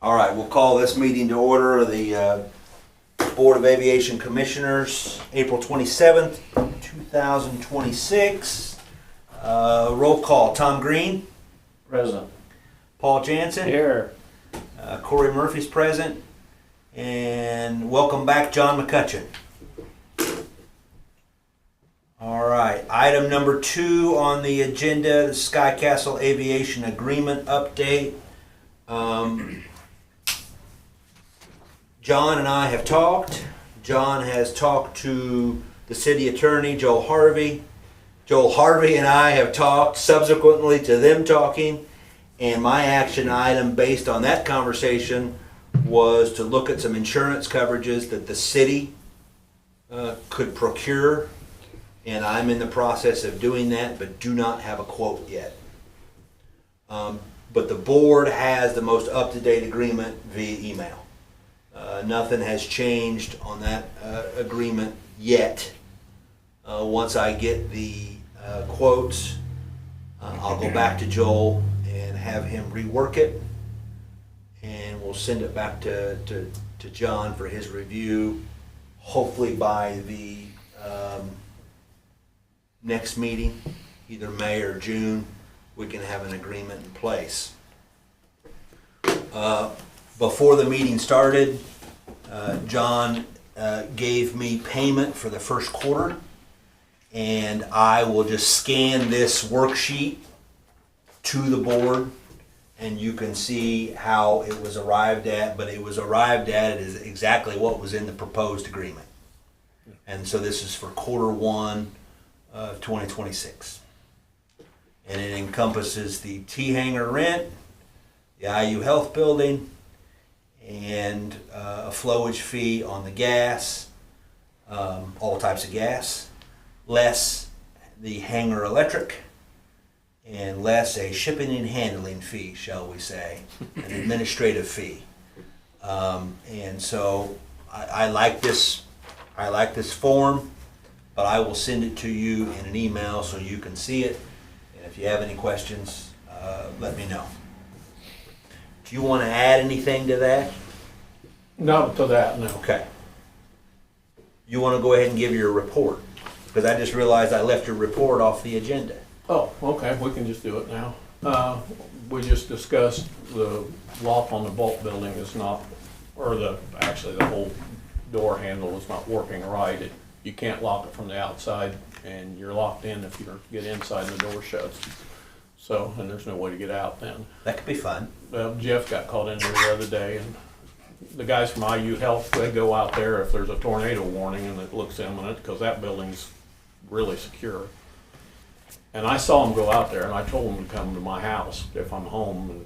All right, we'll call this meeting to order of the Board of Aviation Commissioners, April 27th, 2026. Roll call, Tom Green, Present. Paul Jansen, Here. Corey Murphy's present, and welcome back, John McCutcheon. All right, item number 2 on the agenda, the Sky Castle Aviation Agreement update. John and I have talked. John has talked to the city attorney, Joel Harvey. Joel Harvey and I have talked subsequently to them talking, and my action item based on that conversation was to look at some insurance coverages that the city could procure, and I'm in the process of doing that, but do not have a quote yet. But the board has the most up-to-date agreement via email. Nothing has changed on that agreement yet. Once I get the quotes, I'll go back to Joel and have him rework it, and we'll send it back to John for his review. Hopefully by the next meeting, either May or June, we can have an agreement in place. Before the meeting started, John gave me payment for the first quarter, and I will just scan this worksheet to the board, and you can see how it was arrived at, but it was arrived at as exactly what was in the proposed agreement. And so this is for quarter 1 of 2026. And it encompasses the T-hangar rent, the IU Health Building, and a flowage fee on the gas, all types of gas, less the hangar electric, and less a shipping and handling fee, shall we say, an administrative fee. And so I like this form, but I will send it to you in an email so you can see it. And if you have any questions, let me know. Do you want to add anything to that? Not to that, no. Okay. You want to go ahead and give your report? Because I just realized I left your report off the agenda. Oh, okay, we can just do it now. We just discussed the lock on the vault building is not, or actually the whole door handle is not working right. You can't lock it from the outside, and you're locked in if you get inside and the door shuts. So, and there's no way to get out then. That could be fun. Well, Jeff got called in there the other day, and the guys from IU Health, they go out there if there's a tornado warning and it looks imminent, because that building's really secure. And I saw them go out there, and I told them to come to my house if I'm home, and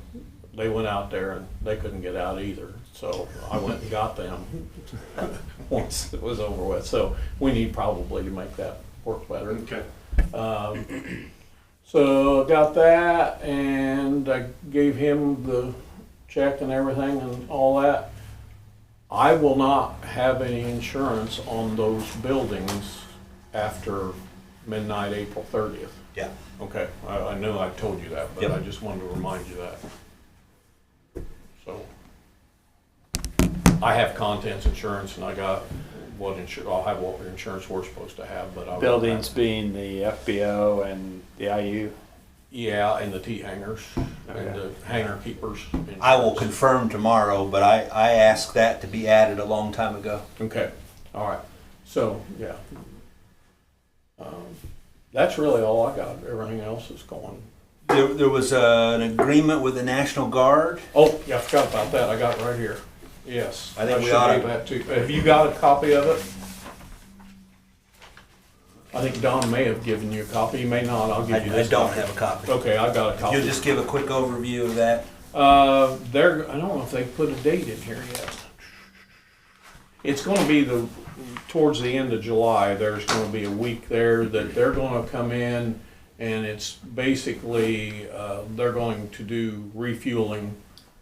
they went out there and they couldn't get out either. So I went and got them once it was over with. So we need probably to make that work better. Okay. So I got that, and I gave him the check and everything and all that. I will not have any insurance on those buildings after midnight, April 30th. Yeah. Okay, I know I told you that, but Yep. I just wanted to remind you that. So, I have contents insurance, and I got I'll have what insurance we're supposed to have, but I Buildings being the FBO and the IU. Yeah, and the T-hangars and the hangar keepers. I will confirm tomorrow, but I asked that to be added a long time ago. Okay, all right. So, yeah. That's really all I got. Everything else is going. There was an agreement with the National Guard. Oh, yeah, I forgot about that. I got it right here. Yes. I think we should ought to- give that too. Have you got a copy of it? I think Don may have given you a copy. He may not. I'll give you I this don't copy. have a copy. Okay, I got a copy. You'll just give a quick overview of that. I don't know if they put a date in here yet. It's going to be towards the end of July. There's going to be a week there that they're going to come in, and it's basically they're going to do refueling.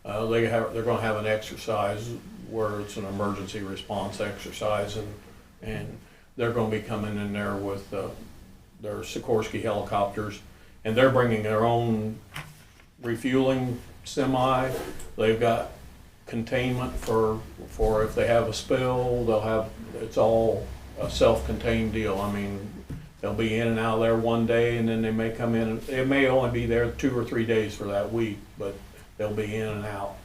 They're going to have an exercise where it's an emergency response exercise, and they're going to be coming in there with their Sikorsky helicopters, and they're bringing their own refueling semi. They've got containment for if they have a spill, they'll have, it's all a self-contained deal. I mean, they'll be in and out of there one day, and then they may come in, it may only be there 2 or 3 days for that week, but they'll be in and out.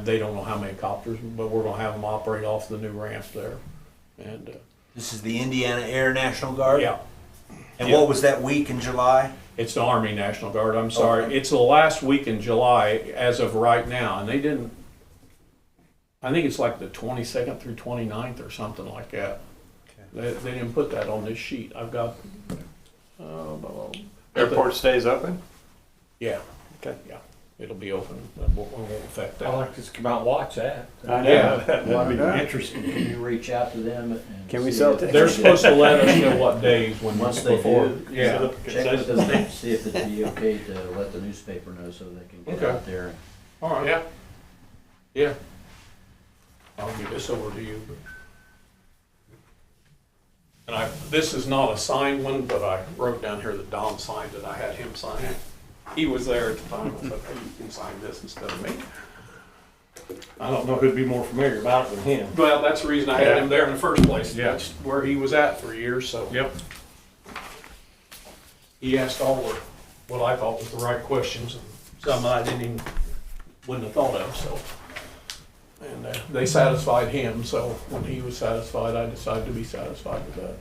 They don't know how many copters, but we're gonna have them operate off the new ramp there. And, This is the Indiana Air National Guard? yeah, And Yeah. what was that week in July? it's the Army National Guard, I'm sorry. Okay. It's the last week in July as of right now, and they didn't, I think it's like the 22nd through 29th or something like that. They didn't put that on this sheet. I've got, Airport stays open? yeah, Okay. yeah, it'll be open, but it won't affect I'd that. like to come out and watch that. I know, Yeah. that'd be Yeah. interesting. Can you reach out to them and Can we see sell if- tickets? They're supposed to let us know what days when Once they before. do, Yeah, check with them, see if it'd be okay to let the newspaper know so they can get Okay. out there. all right. Yeah. Yeah. I'll give this over to you. And this is not a signed one, but I wrote down here that Don signed it. I had him sign it. He was there at the time. I said, hey, you can sign this instead of me. I don't know who'd be more familiar about it than him. Well, that's the reason I had him there in the first place. Yeah. That's where he was at for years, so. Yep. He asked all the, what I thought was the right questions, and some I wouldn't have thought of, so. And they satisfied him, so when he was satisfied, I decided to be satisfied with that.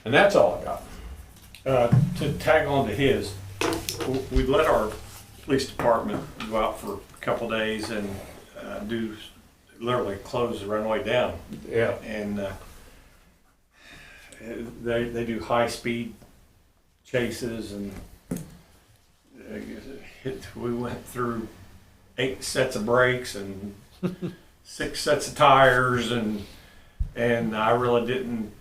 And that's all I got. To tag on to his, we let our police department go out for a couple days and literally close the runway down. Yeah. And they do high-speed chases, and we went through 8 sets of brakes and 6 sets of tires, and I really didn't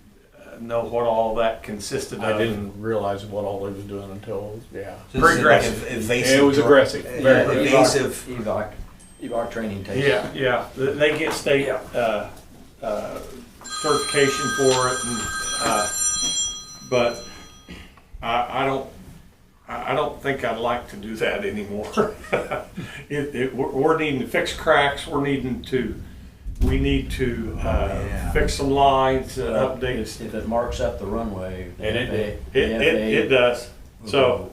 know what all that consisted of. I didn't realize what all they was doing until, yeah. So Pretty this is aggressive. evasive. It was aggressive, Yeah, very evasive. Evac training takes. Yeah, they get state certification for it, and, but I don't think I'd like to do that anymore. We're needing to fix cracks. We need to Yeah. fix some lines, updates. If it marks up the runway, the And it FAA It does. will So go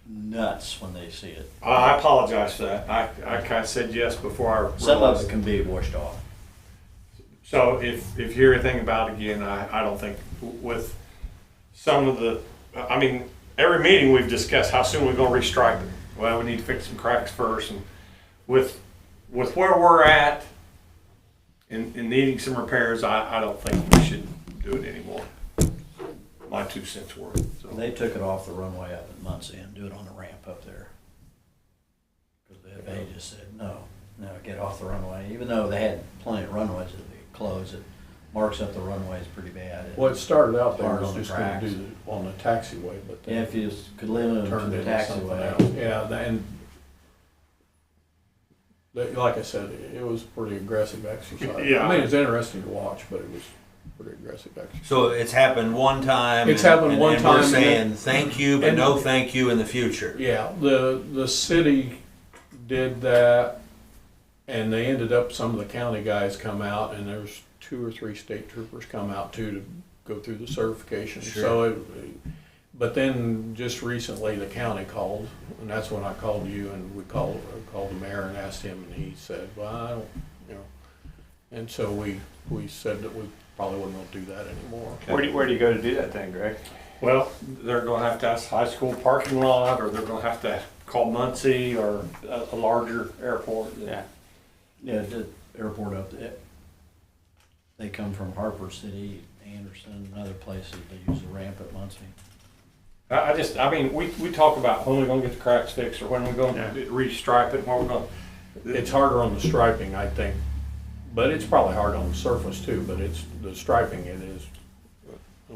nuts when they see it. I apologize for that. I kind of said yes before I Some of realized. it can be washed off. So if you hear anything about it again, I don't think with some of the, I mean, every meeting we've discussed how soon we're gonna restripe it. Well, we need to fix some cracks first, and with where we're at in needing some repairs, I don't think we should do it anymore. My 2 cents worth. So They took it off the runway up at Muncie and do it on the ramp up there. Because the FAA just said, no, get off the runway. Even though they had plenty of runways that they closed, it marks up the runways pretty bad. Well, it started out there Hard was on the just gonna cracks. do it on the taxiway, but Yeah, then if you could limit them turned to the into something else. taxiway. Yeah, and like I said, it was pretty aggressive exercise. Yeah. I mean, it's interesting to watch, but it was pretty aggressive exercise. So it's happened one time. It's happened one and time, we're and saying thank you, but and- no thank you in the future. Yeah, the city did that, and they ended up, some of the county guys come out, and there's 2 or 3 state troopers come out too to go through the certification. Sure. So but then just recently the county called, and that's when I called you, and I called the mayor and asked him, and he said, well, I don't, you know. And so we said that we probably wasn't gonna do that anymore. Where do you go to do that then, Greg? well, they're gonna have to ask high school parking lot, or they're gonna have to call Muncie or a larger airport. Yeah. Yeah, the airport up there. They come from Harper City, Anderson, and other places. They use the ramp at Muncie. I mean, we talk about when we're gonna get the cracks fixed, or when we're gonna Yeah. restripe it, when we're gonna. It's harder on the striping, I think, but it's probably hard on the surface too, but it's, the striping it is,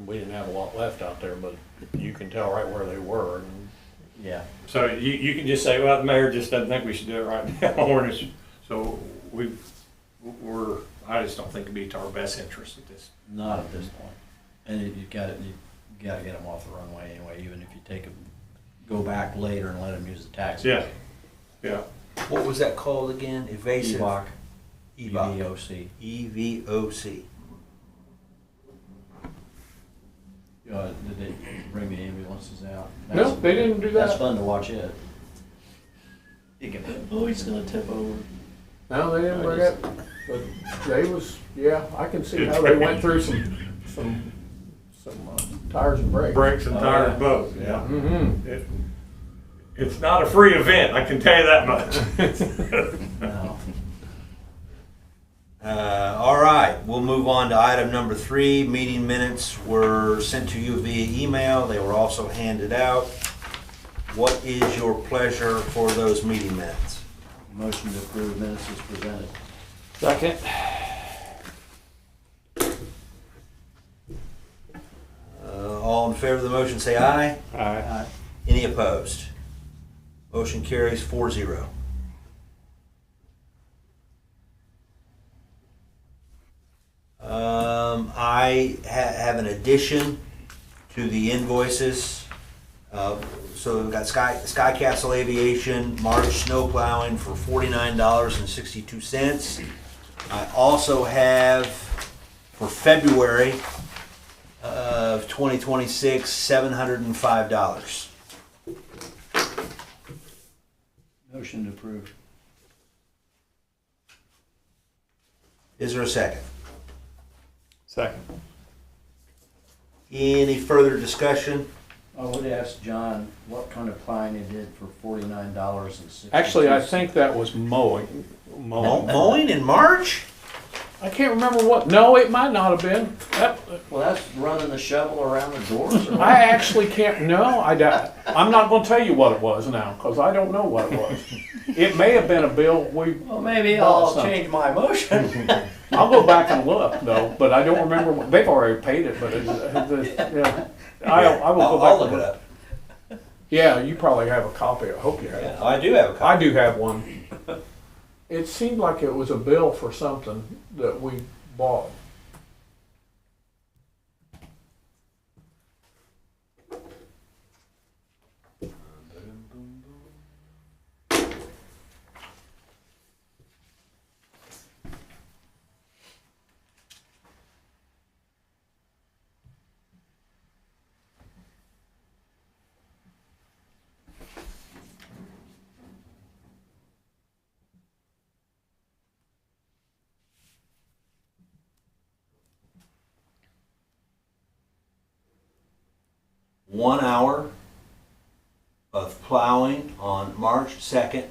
we didn't have a lot left out there, but you can tell right where they were, and Yeah. So you can just say, well, the mayor just doesn't think we should do it right now. So I just don't think it'd be to our best interest at this. Not at this point. And you gotta get them off the runway anyway, even if you go back later and let them use the taxi. Yeah, yeah. What was that called again? Evasive? EVOC, EVOC. EVOC. EVOC. Did they bring the ambulances out? No, they didn't do That's that. fun to watch it. You can, oh, he's gonna tip over. No, they didn't bring it, but they was, yeah, I can see how they went through some tires and brakes. Brakes and Oh, tires yeah. both, yeah. Mm-hmm. It's not a free event, I can tell you that much. No. All right, we'll move on to item number 3. Meeting minutes were sent to you via email. They were also handed out. What is your pleasure for those meeting minutes? Motion to approve minutes is presented. Second. All in favor of the motion, say aye. Aye. Any opposed? Motion carries 4-0. I have an addition to the invoices. So we've got Sky Castle Aviation, March snow plowing for $49.62. I also have for February of 2026, $705. Motion to approve. Is there a second? Second. Any further discussion? I would ask John what kind of plowing he did for $49.60. Actually, I think that was mowing. Mowing in March? I can't remember what, no, it might not have been. Well, that's running the shovel around the doors. Or I actually can't, no, I'm not gonna tell you what it was now, because I don't know what it was. It may have been a bill well, maybe Bought I'll something. change my motion. I'll go back and look though, but I don't remember, they've already paid it, but yeah. I will go back. I'll look and it up. Yeah, you probably have a copy, I hope you have it. I do have a copy. I do have one. It seemed like it was a bill for something that we bought. One hour of plowing on March 2nd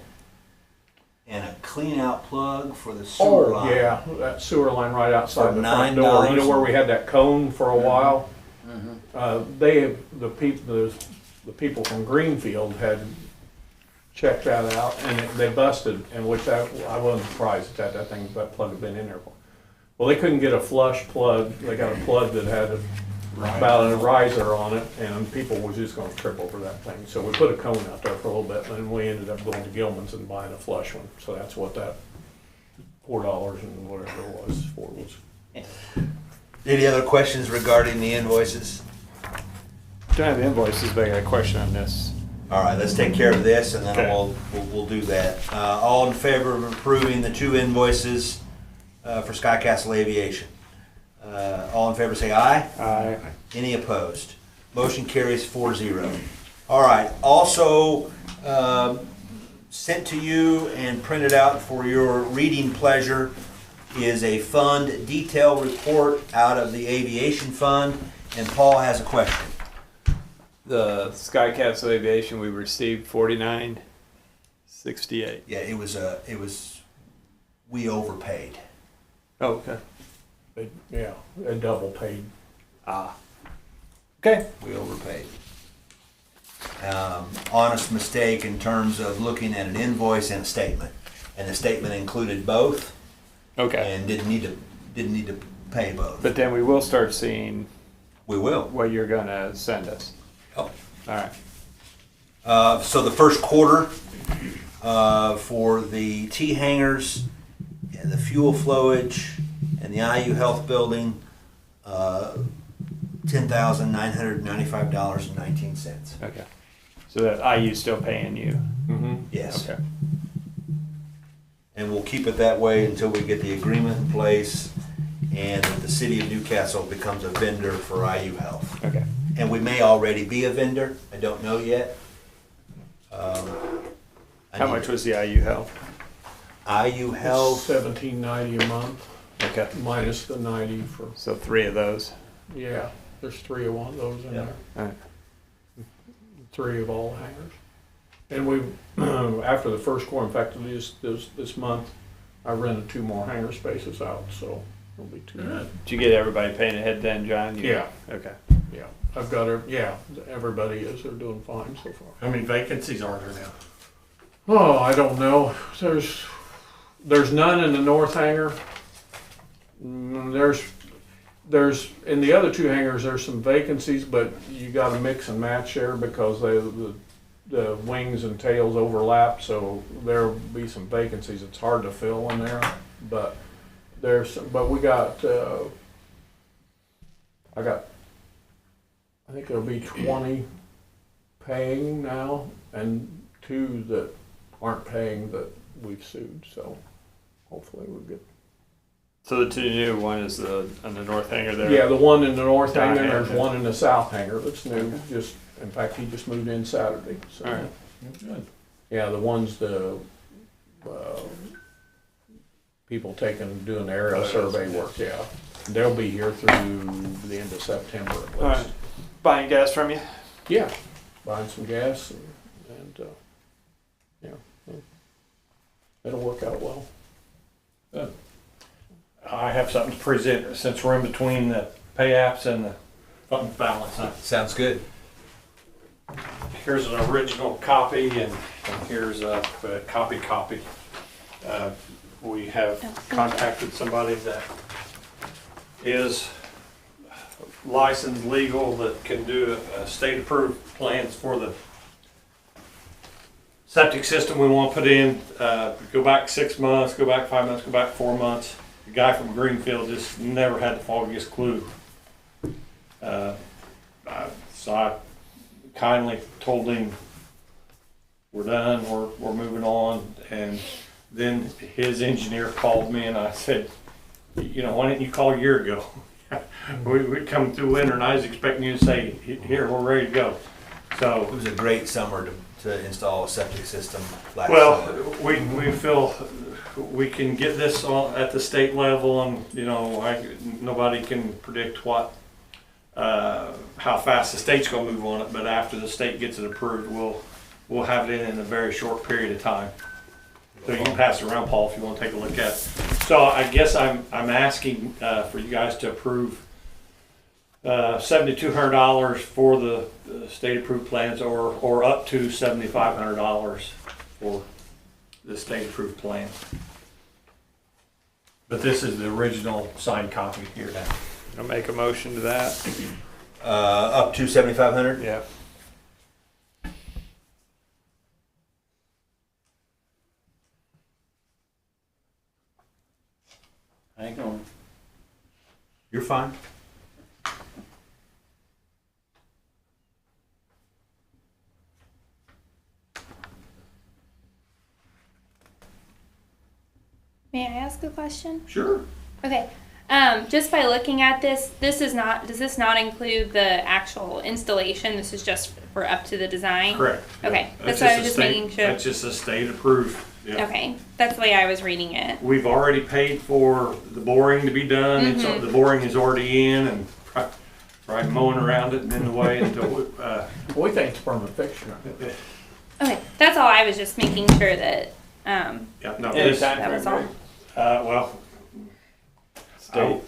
and a clean out plug for the sewer line. Yeah, that sewer line right outside For the front door, you know where we had that cone for a while? The people from Greenfield had checked that out and they busted, and which I wasn't surprised that that plug had been in there. Well, they couldn't get a flush plug, they got a plug that had about a riser on it, and people was just gonna trip over that thing. So we put a cone out there for a little bit, and then we ended up going to Gilman's and buying a flush one. So that's what that $4 and whatever it was for was. Any other questions regarding the invoices? Don't have the invoices, but I got a question on this. All right, let's take care of this and then Okay. we'll do that. All in favor of approving the 2 invoices for Sky Castle Aviation? All in favor say aye. Aye. Any opposed? Motion carries 4-0. All right, also sent to you and printed out for your reading pleasure is a fund detail report out of the Aviation Fund, and Paul has a question. The Sky Castle Aviation, we received $49.68. Yeah, we overpaid. Oh, okay. They double paid. Ah. Okay. We overpaid. Honest mistake in terms of looking at an invoice and a statement. And the statement included both Okay. and didn't need to pay both. But then we will start seeing We will. what you're gonna send us. Oh. All right. So the first quarter for the T hangars, and the fuel flowage, and the IU Health Building, $10,995.19. Okay. So that IU still paying you. Mm-hmm. Yes. Okay. keep it that way until we get the agreement in place and that the city of Newcastle becomes a vendor for IU Health. Okay. And we may already be a vendor, I don't know yet. How much was the IU health? IU Health, $17.90 a month, Okay. minus the 90 for, So 3 of those. yeah, there's 3 of one of those in Yeah. there. All right. 3 of all hangars. And we, after the first quarter, in fact, this month, I rented 2 more hangar spaces out, so it'll be 2. Did you get everybody paying ahead then, John? Yeah, Okay. yeah, I've got, everybody is, they're doing fine so far. How many vacancies are there now? Oh, I don't know, there's none in the north hangar. There's, in the other 2 hangars, there's some vacancies, but you gotta mix and match there because the wings and tails overlap, so there'll be some vacancies. It's hard to fill in there, but but we got, I think there'll be 20 paying now and 2 that aren't paying that we've sued, so hopefully we'll get. So the 2 new, one is on the north hangar there? Yeah, the one in the north Down hangar, there's hangar. one in the south hangar that's new, in fact, he just moved in Saturday, so. All right. good. Yeah, the ones people doing the aerial survey work, yeah. They'll be here through the end of September at All right. least. Buying gas from you? Yeah, buying some gas and yeah, it'll work out well. I have something to present since we're in between the pay apps and the fund balance. Sounds good. Here's an original copy and here's a copy. We have contacted somebody that is licensed legal that can do state approved plans for the septic system we want to put in. Go back 6 months, go back 5 months, go back 4 months. The guy from Greenfield just never had the foggiest clue. So I kindly told him we're done, we're moving on, and then his engineer called me and I said, you know, why didn't you call a year ago? We'd come through winter and I was expecting you to say, here, we're ready to go. It So, was a great summer to install a septic system last well, summer. we feel we can get this on at the state level, and you know, nobody can predict what how fast the state's going to move on it. But after the state gets it approved, we'll have it in a very short period of time. So you can pass it around, Paul, if you want to take a look at it. So I guess I'm asking for you guys to approve $7,200 for the state approved plans, or up to $7,500 for the state approved plan. But this is the original signed copy here now. I'll make a motion to that. Up to 7,500? Yeah. Hang on. You're fine. May I ask a question? Sure. Okay. Just by looking at this, does this not include the actual installation? This is just for up to the design? Correct. Okay. Yeah. That's why I was a just state- making sure. That's just a state approved. Yeah. Okay. That's the way I was reading it. We've already paid for the boring to be done. Mm-hmm. The boring is already in, and right mowing around it and in the way until We think it's permanent fixture. Okay. That's all. I was just making sure that, yeah, no, Any this, time that was frame, all. well, State.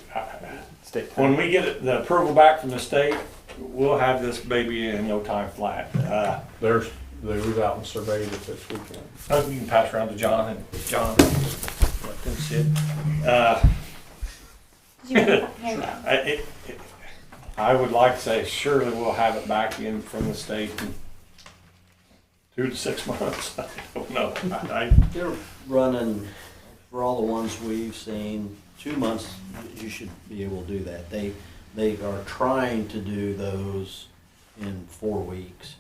State. when we get the approval back from the state, we'll have this baby in no time flat. They was out and surveyed it this weekend. You can pass around to John, and John, let them see it. Did you here you go. I would like to say surely we'll have it back in from the state in 2 to 6 months. I don't know. They're running, for all the ones we've seen, 2 months, you should be able to do that. They are trying to do those in 4 weeks.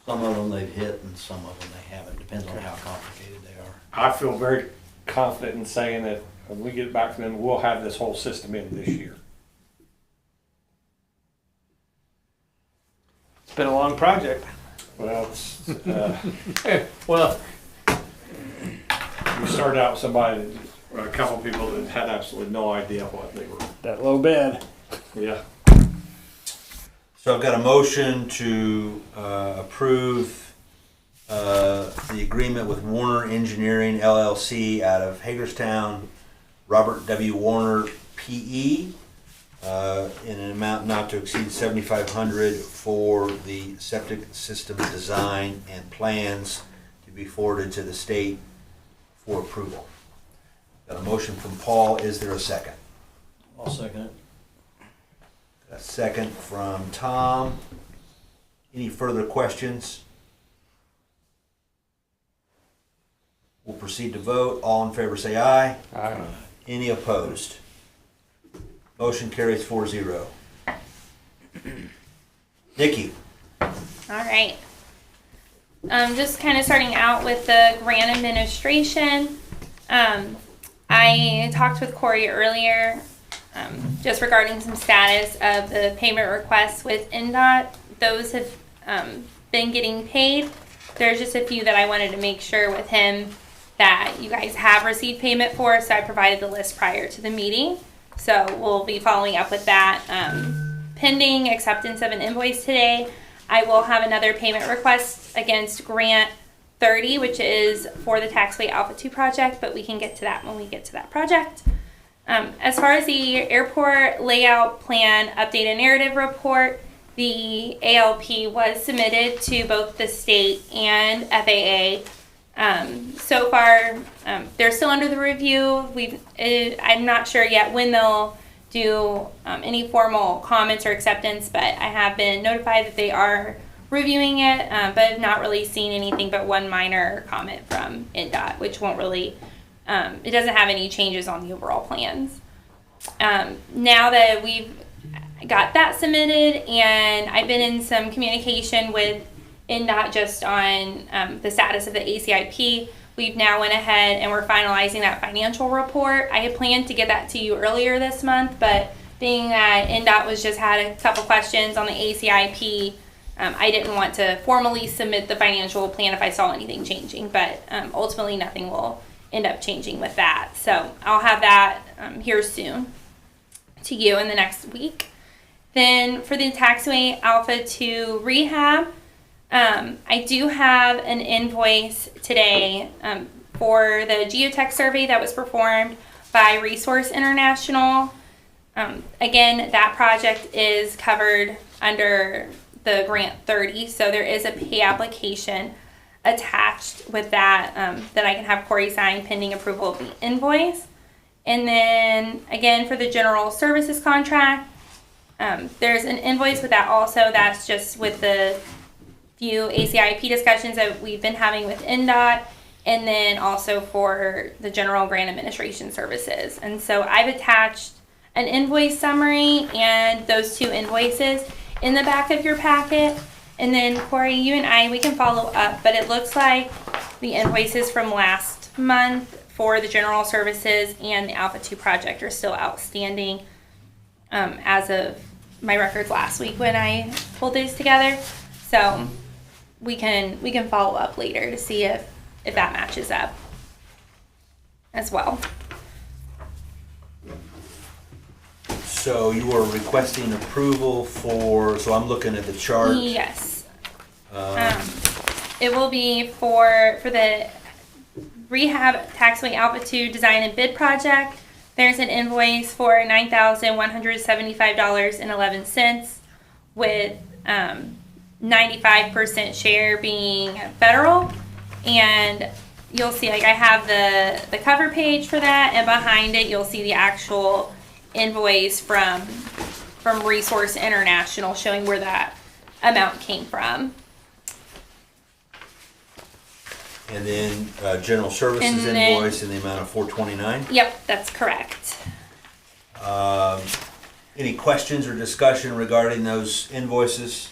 Some of them they've hit and some of them they haven't, depends on how complicated good they are. I feel very confident in saying that when we get it back from them, we'll have this whole system in this year. It's been a long project. Well, it's, Well, we started out with somebody, a couple of people that had absolutely no idea what they were. That low bed. Yeah. So I've got a motion to approve the agreement with Warner Engineering LLC out of Hagerstown, Robert W. Warner PE, in an amount not to exceed $7,500 for the septic system design and plans to be forwarded to the state for approval. Got a motion from Paul. Is there a second? I'll second it. A second from Tom. Any further questions? We'll proceed to vote. All in favor say aye. Aye. Any opposed? Motion carries 4-0. Nikki, All right. Just kind of starting out with the grant administration. I talked with Corey earlier, just regarding some status of the payment requests with NDOT. Those have been getting paid. There's just a few that I wanted to make sure with him that you guys have received payment for, so I provided the list prior to the meeting. So we'll be following up with that. Pending acceptance of an invoice today, I will have another payment request against Grant 30, which is for the Taxway Alpha 2 project, but we can get to that when we get to that project. As far as the airport layout plan updated narrative report, the ALP was submitted to both the state and FAA. So far, they're still under the review. I'm not sure yet when they'll do any formal comments or acceptance, but I have been notified that they are reviewing it, but have not really seen anything but one minor comment from NDOT, which won't really, it doesn't have any changes on the overall plans. Now that we've got that submitted, and I've been in some communication with NDOT just on the status of the ACIP, we've now went ahead and we're finalizing that financial report. I had planned to get that to you earlier this month, but being that NDOT was just had a couple questions on the ACIP, I didn't want to formally submit the financial plan if I saw anything changing, but ultimately nothing will end up changing with that. So I'll have that here soon to you in the next week. Then for the Taxway Alpha 2 rehab, I do have an invoice today for the geotech survey that was performed by Resource International. Again, that project is covered under the Grant 30, so there is a pay application attached with that that I can have Corey sign pending approval of the invoice. And then again for the general services contract, there's an invoice with that also. That's just with the few ACIP discussions that we've been having with NDOT, and then also for the general grant administration services. And so I've attached an invoice summary and those two invoices in the back of your packet. And then Corey, you and I, we can follow up, but it looks like the invoices from last month for the general services and the Alpha 2 project are still outstanding as of my records last week when I pulled these together. So we can follow up later to see if that matches up as well. so you are requesting approval for, so I'm looking at the chart. Yes. It will be for the rehab taxway Alpha 2 design and bid project. There's an invoice for $9,175.11 with 95% share being federal. And you'll see, like, I have the cover page for that, and behind it you'll see the actual invoice from Resource International showing where that amount came from. And then general services And then- invoice in the amount of $429. Yep, that's correct. Any questions or discussion regarding those invoices?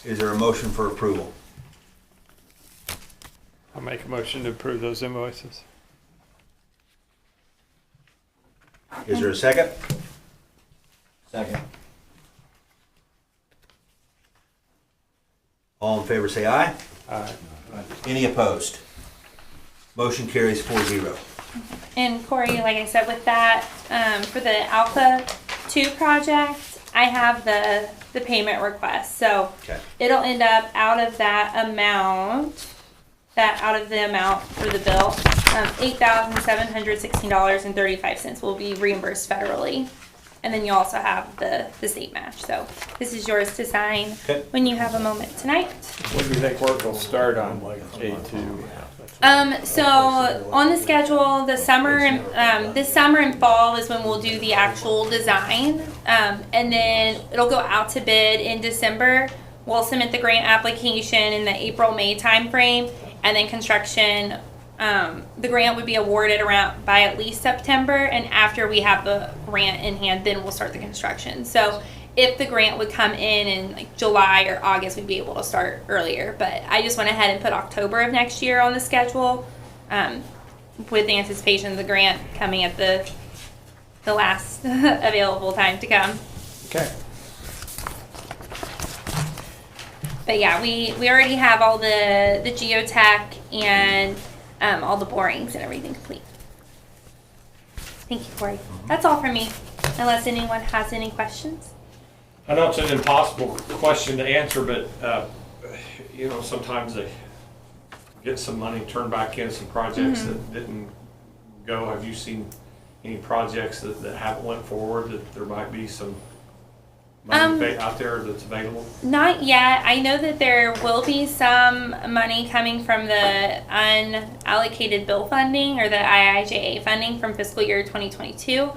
Is there a motion for approval? I'll make a motion to approve those invoices. Is there a second? Second. All in favor say aye. Aye. Any opposed? Motion carries 4-0. And Corey, like I said, with that, for the Alpha 2 project, I have the payment request. So Okay. it'll end up out of that amount, out of the amount for the bill, $8,716.35 will be reimbursed federally. And then you also have the state match. So this is yours to sign Okay. when you have a moment tonight. When do you think work will start on A2? So on the schedule, the summer, this summer and fall is when we'll do the actual design. And then it'll go out to bid in December. We'll submit the grant application in the April-May timeframe, and then construction, the grant would be awarded around by at least September, and after we have the grant in hand, then we'll start the construction. So if the grant would come in like July or August, we'd be able to start earlier. But I just went ahead and put October of next year on the schedule, with the anticipation of the grant coming at the last available time to come. Okay. But yeah, we already have all the geotech and all the borings and everything complete. Thank you, Corey. That's all from me, unless anyone has any questions. I know it's an impossible question to answer, but, sometimes they get some money turned back in, some projects that didn't go. Have you seen any projects that haven't went forward, that there might be some money out there that's available? Not yet. I know that there will be some money coming from the unallocated bill funding, or the IIJA funding from fiscal year 2022.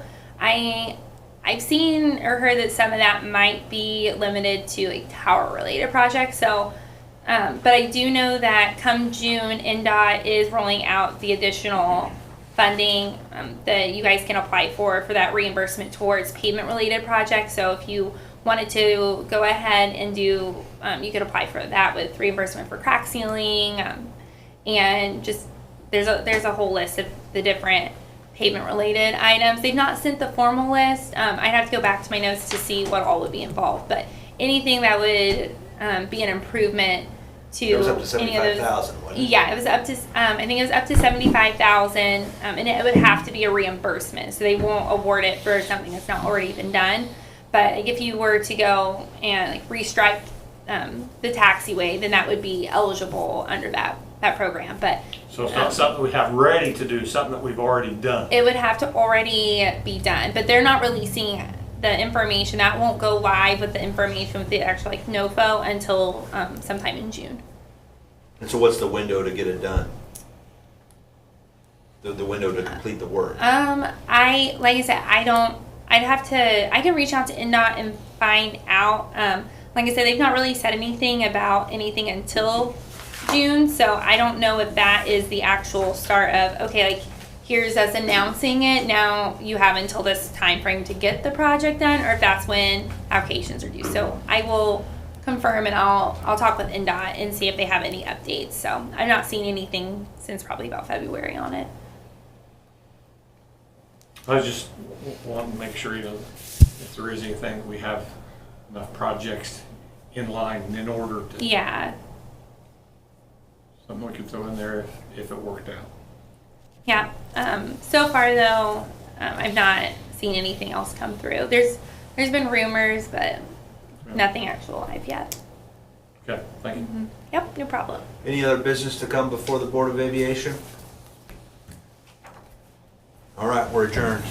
I've seen or heard that some of that might be limited to like tower related projects. So, but I do know that come June, NDOT is rolling out the additional funding that you guys can apply for that reimbursement towards pavement related projects. So if you wanted to go ahead and do, you could apply for that with reimbursement for crack sealing, and just there's a whole list of the different pavement related items. They've not sent the formal list. I'd have to go back to my notes to see what all would be involved, but anything that would be an improvement to It was up to any of those. 75,000, wasn't it? Yeah, it was up to I think it was up to 75,000, and it would have to be a reimbursement, so they won't award it for something that's not already been done. But like, if you were to go and like restripe the taxiway, then that would be eligible under that program. But So it's not something we have ready to do, something that we've already done. it would have to already be done. But they're not releasing the information. That won't go live with the information with the actual like NOFO until sometime in June. And so what's the window to get it done? The window to complete the work? Like I said, I can reach out to NDOT and find out. Like I said, they've not really said anything about anything until June, so I don't know if that is the actual start of, okay, like, here's us announcing it, now you have until this time frame to get the project done, or if that's when applications are due. So I will confirm, and I'll talk with NDOT and see if they have any updates. So I've not seen anything since probably about February on it. I just want to make sure, if there is anything, we have enough projects in line and in order to, Yeah. something we could throw in there if it worked out. Yeah. So far though, I've not seen anything else come through. There's been rumors, but nothing actual live yet. Okay, thank you. Yep, no problem. Any other business to come before the Board of Aviation? All right, we're adjourned.